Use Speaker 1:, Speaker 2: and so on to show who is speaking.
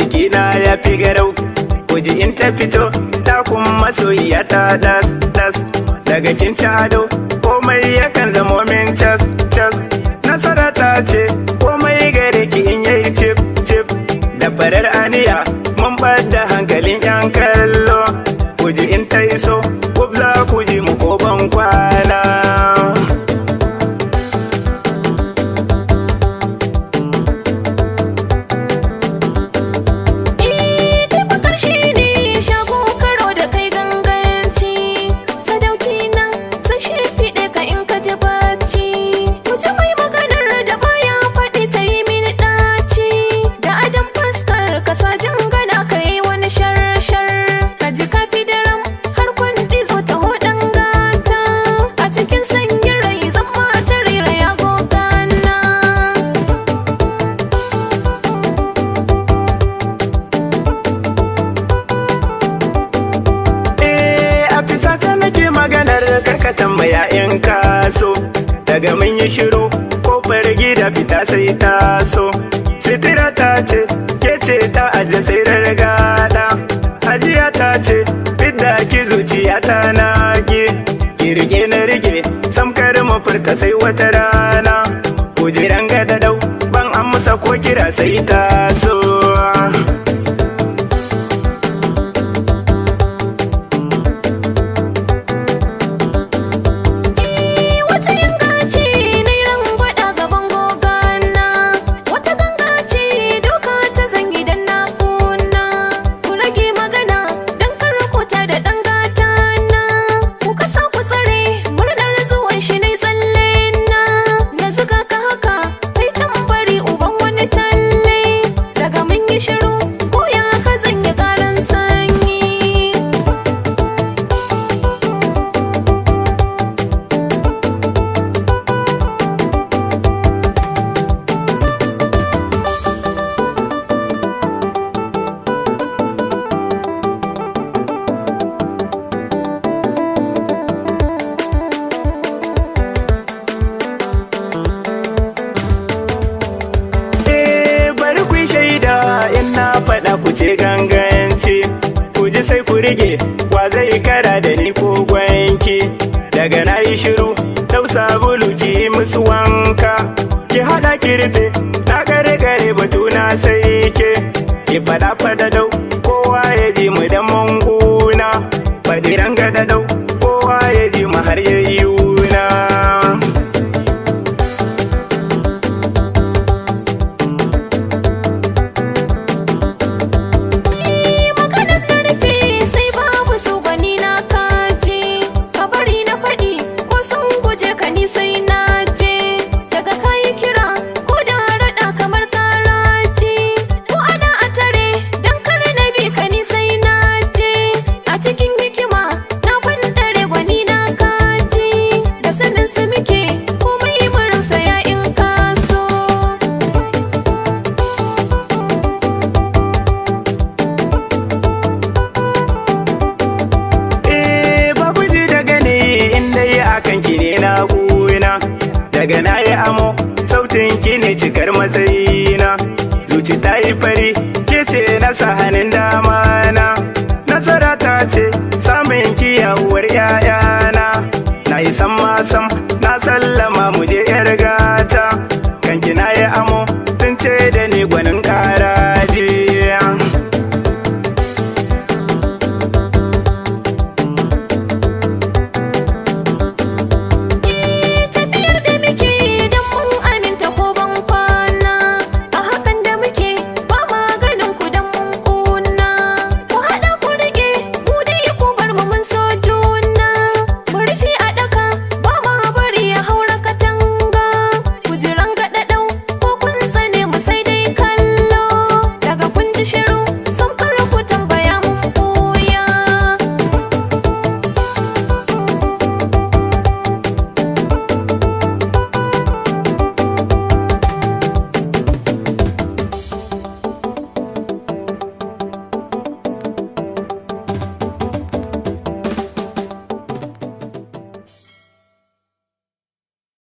Speaker 1: jikina ya fi garau. Kuji in ta fito takun masoyiya ta das das. Daga kin ci ado komai yakan zamo min cas cas. Nasara ta ce komai gare ki in yayi cip cip. Da farar aniya mun bada hankalin yan kallo. Kuji in ta iso kubla kuji mu ko ban kwana. Ka tambaya in kaso daga mun yi shiru kofar gida fita sai taso. Sitira ta ce ke ce ta aje sai rargada. Hajiya ta ce fidda ki zuciya ta nage. Ki rike na rike samkar mu furta sai wata rana. Kujeran gada dau ban amsa ko kira sai taso. Faɗa ku ce ganganci, ku ji sai ku rige wa zai kara da ni ko gwanki. Daga na yi shiru dau sabulu ki musu wanka. Ki haɗa ki rufe na gare gare batuna sai ke. Ki faɗa faɗa dau kowa ya ji mu da manguna. Faɗi ranga da dau kowa ya ji mu har yayyuna. Daga na yi amo sautin ki ne cikar matsayina. Zuci ta yi fari